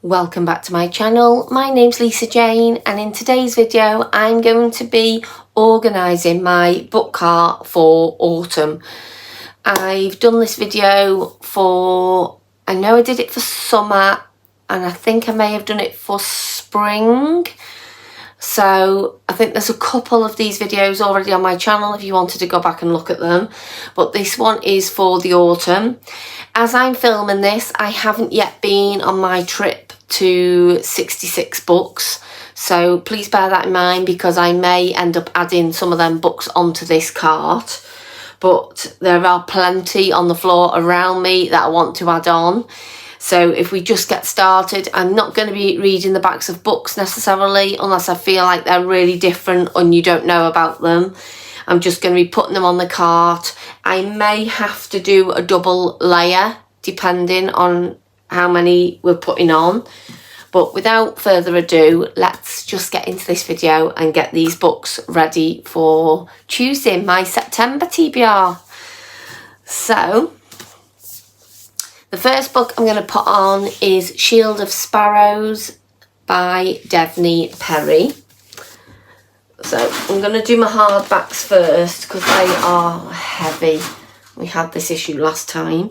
welcome back to my channel. My name's Lisa Jane, and in today's video I'm going to be organising my book cart for autumn. I've done this video I know I did it for summer, and I think I may have done it for spring. So I think there's a couple of these videos already on my channel if you wanted to go back and look at them. But this one is for the autumn. As I'm filming this, I haven't yet been on my trip to 66 books. So please bear that in mind, because I may end up adding some of them books onto this cart. But there are plenty on the floor around me that I want to add on. So if we just get started, I'm not going to be reading the backs of books necessarily, unless I feel like they're really different and you don't know about them. I'm just going to be putting them on the cart. I may have to do a double layer depending on how many we're putting on. But without further ado, let's just get into this video and get these books ready for Tuesday, my September TBR. So the first book I'm going to put on is Shield of Sparrows by Devney Perry. So I'm going to do my hardbacks first because they are heavy. We had this issue last time.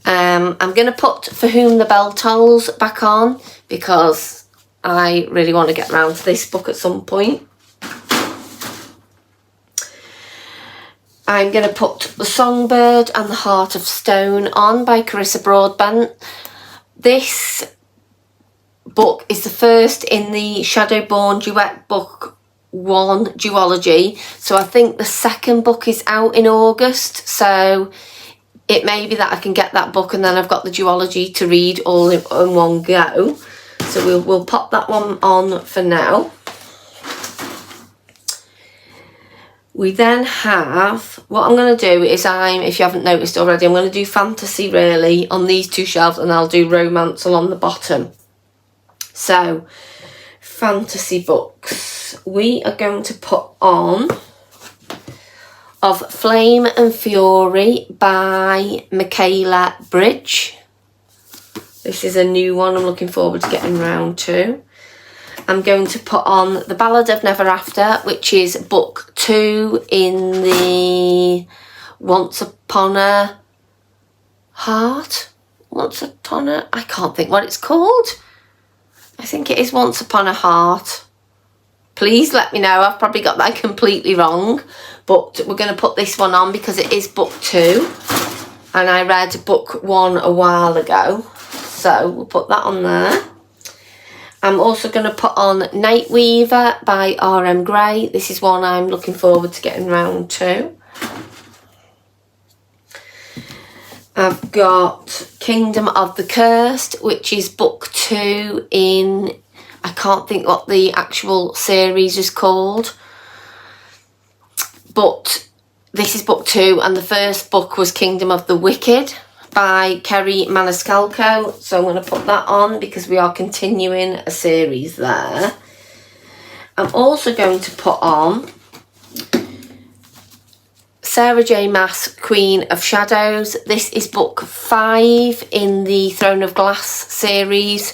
I'm going to put For Whom the Bell Tolls back on because I really want to get around to this book at some point. I'm going to put The Songbird and the Heart of Stone on by Carissa Broadbent. This book is the first in the Shadowborn Duet Book 1 duology. So I think the second book is out in August. So it may be that I can get that book and then I've got the duology to read all in one go. So we'll pop that one on for now. We then have, what I'm going to do is if you haven't noticed already, I'm going to do fantasy really on these two shelves, and I'll do romance along the bottom. So, fantasy books. We are going to put on Of Flame and Fury by Michaela Bridge. This is a new one I'm looking forward to getting round to. I'm going to put on The Ballad of Never After, which is book 2 in the Once Upon a Heart? I can't think what it's called. I think it is Once Upon a Heart. Please let me know, I've probably got that completely wrong. But we're going to put this one on because it is book 2. And I read book 1 a while ago. So we'll put that on there. I'm also going to put on Night Weaver by R.M. Gray. This is one I'm looking forward to getting round to. I've got Kingdom of the Cursed, which is book 2 in, I can't think what the actual series is called. But this is book 2, and the first book was Kingdom of the Wicked by Kerry Maniscalco. So I'm going to put that on because we are continuing a series there. I'm also going to put on Sarah J. Maas, Queen of Shadows. This is book 5 in the Throne of Glass series.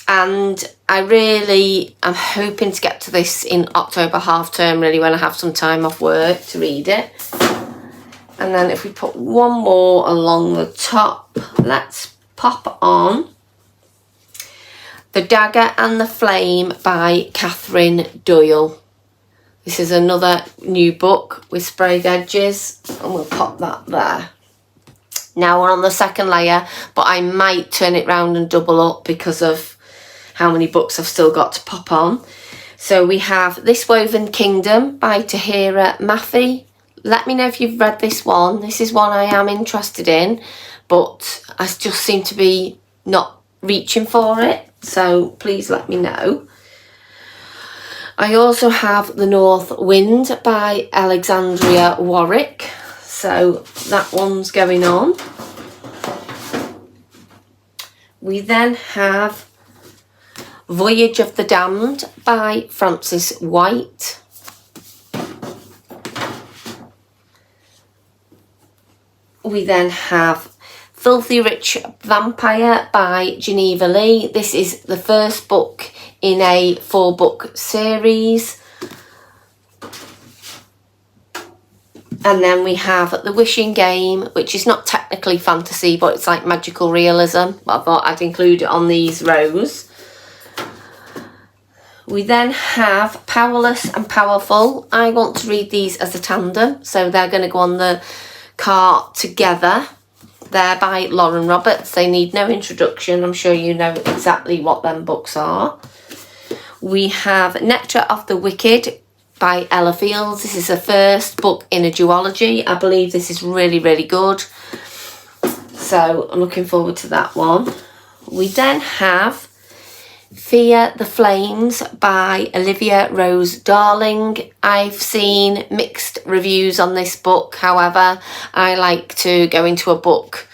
And I really am hoping to get to this in October half term, really, when I have some time off work to read it. And then if we put one more along the top, let's pop on The Dagger and the Flame by Catherine Doyle. This is another new book with sprayed edges, and we'll pop that there. Now we're on the second layer, but I might turn it round and double up because of how many books I've still got to pop on. So we have This Woven Kingdom by Tahira Mafi. Let me know if you've read this one. This is one I am interested in, but I just seem to be not reaching for it. So please let me know. I also have The North Wind by Alexandria Warwick. So that one's going on. We then have Voyage of the Damned by Frances White. We then have Filthy Rich Vampire by Geneva Lee. This is the first book in a 4-book series. And then we have The Wishing Game, which is not technically fantasy, but it's like magical realism. I thought I'd include it on these rows. We then have Powerless and Powerful. I want to read these as a tandem, so they're going to go on the cart together. They're by Lauren Roberts. They need no introduction. I'm sure you know exactly what them books are. We have Nectar of the Wicked by Ella Fields. This is the first book in a duology. I believe this is really, really good. So I'm looking forward to that one. We then have Fear the Flames by Olivia Rose Darling. I've seen mixed reviews on this book. However, I like to go into a book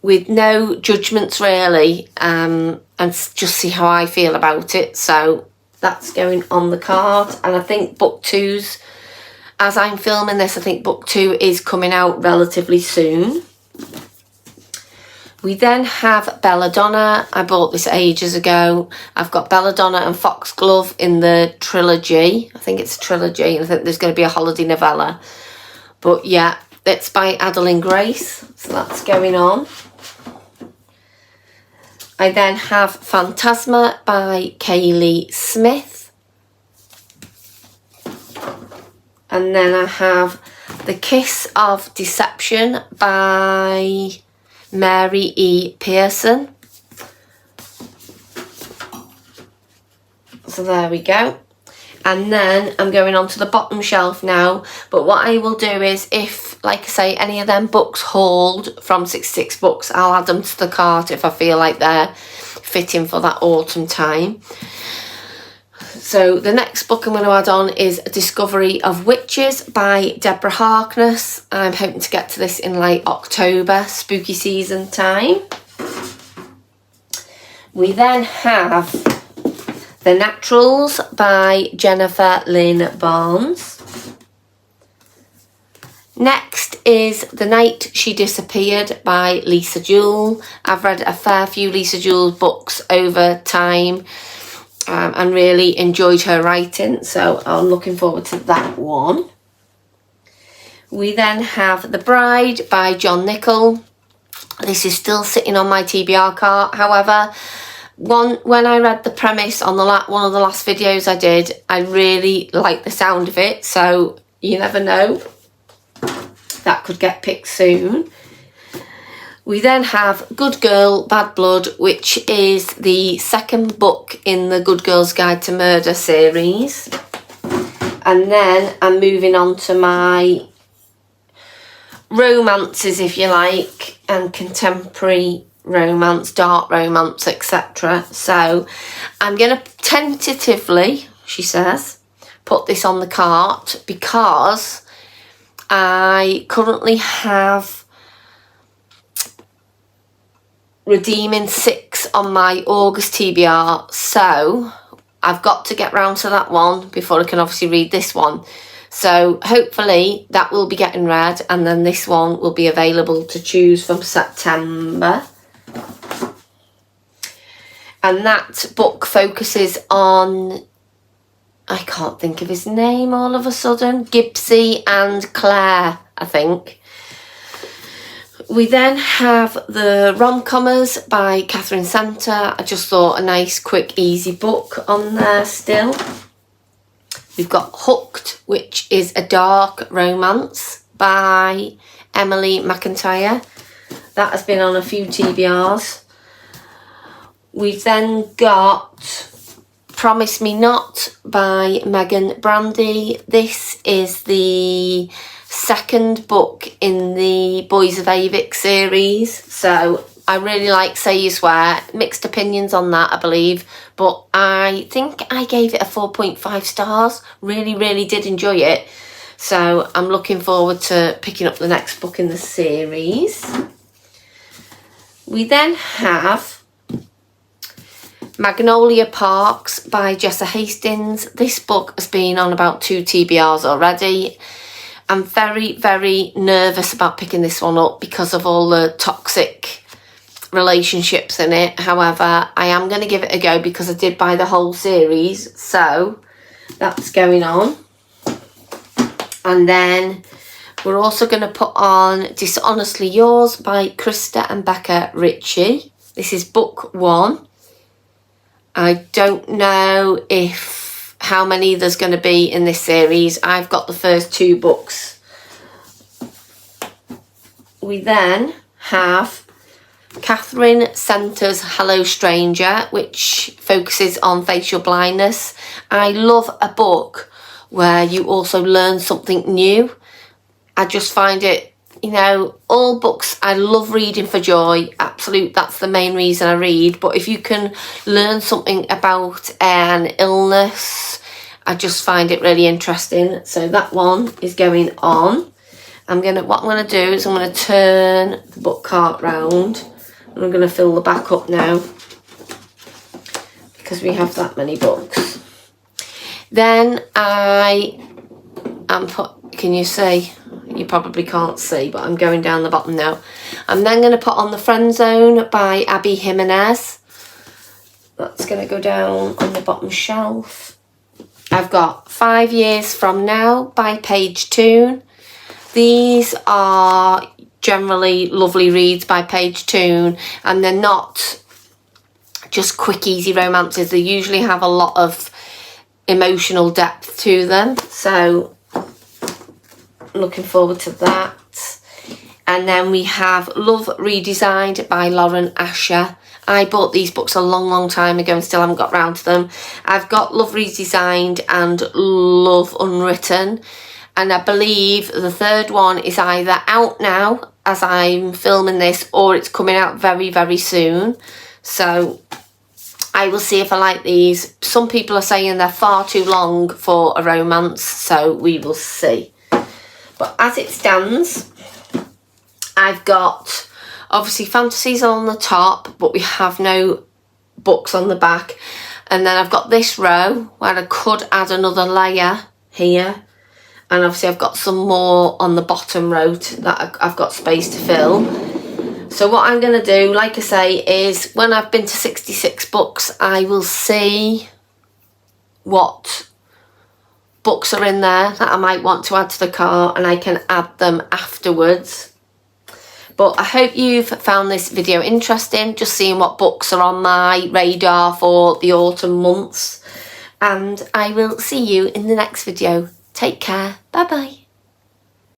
with no judgments really, and just see how I feel about it. So that's going on the card. And I think book 2's, as I'm filming this, I think book 2 is coming out relatively soon. We then have Belladonna. I bought this ages ago. I've got Belladonna and Foxglove in the trilogy. I think it's a trilogy. I think there's going to be a holiday novella. But yeah, it's by Adeline Grace. So that's going on. I then have Phantasma by Kaylee Smith. And then I have The Kiss of Deception by Mary E. Pearson. So there we go. And then I'm going on to the bottom shelf now. But what I will do is, if, like I say, any of them books hauled from 66 Books, I'll add them to the cart if I feel like they're fitting for that autumn time. So the next book I'm going to add on is Discovery of Witches by Deborah Harkness. I'm hoping to get to this in like October, spooky season time. We then have The Naturals by Jennifer Lynn Barnes. Next is The Night She Disappeared by Lisa Jewell. I've read a fair few Lisa Jewell books over time. And really enjoyed her writing, so I'm looking forward to that one. We then have The Bride by John Nichol. This is still sitting on my TBR cart. However, when I read the premise on one of the last videos I did, I really liked the sound of it, so you never know. That could get picked soon. We then have Good Girl, Bad Blood, which is the second book in the Good Girl's Guide to Murder series. And then I'm moving on to my romances, if you like, and contemporary romance, dark romance, etc. So I'm going to tentatively, she says, put this on the cart because I currently have redeeming 6 on my August TBR, so I've got to get round to that one before I can obviously read this one. So hopefully that will be getting read, and then this one will be available to choose from September. And that book focuses on, I can't think of his name all of a sudden, Gibbsy and Claire, I think. We then have The Rom-Commers by Catherine Center. I just thought a nice, quick, easy book on there still. We've got Hooked, which is a dark romance by Emily McIntyre. That has been on a few TBRs. We've then got Promise Me Not by Megan Brandy. This is the second book in the Boys of Avix series, so I really like Say You Swear. Mixed opinions on that, I believe, but I think I gave it a 4.5 stars. Really did enjoy it, so I'm looking forward to picking up the next book in the series. We then have Magnolia Parks by Jessa Hastings. This book has been on about 2 TBRs already. I'm very, very nervous about picking this one up because of all the toxic relationships in it. However, I am going to give it a go because I did buy the whole series, so that's going on. And then we're also going to put on Dishonestly Yours by Krista and Becca Ritchie. This is book 1. I don't know how many there's going to be in this series. I've got the first 2 books. We then have Catherine Center's Hello Stranger, which focuses on facial blindness. I love a book where you also learn something new. I just find it, you know, all books, I love reading for joy. That's the main reason I read. But if you can learn something about an illness, I just find it really interesting. So that one is going on. What I'm gonna do is I'm gonna turn the book cart round. And I'm going to fill the back up now because we have that many books. Then I am can you see? You probably can't see, but I'm going down the bottom now. I'm then going to put on The Friend Zone by Abby Jimenez. That's going to go down on the bottom shelf. I've got 5 Years From Now by Paige Toon. These are generally lovely reads by Paige Toon, and they're not just quick easy romances. They usually have a lot of emotional depth to them, so looking forward to that. And then we have Love Redesigned by Lauren Asher. I bought these books a long time ago and still haven't got round to them. I've got Love Redesigned and Love Unwritten, and I believe the third one is either out now as I'm filming this, or it's coming out very, very soon. So I will see if I like these. Some people are saying they're far too long for a romance, so we will see. But as it stands, I've got, obviously, fantasies on the top, but we have no books on the back. And then I've got this row where I could add another layer here. And obviously I've got some more on the bottom row that I've got space to fill. So what I'm going to do, like I say, is when I've been to 66 books, I will see what books are in there that I might want to add to the cart, and I can add them afterwards. But I hope you've found this video interesting, just seeing what books are on my radar for the autumn months. And I will see you in the next video. Take care. Bye bye.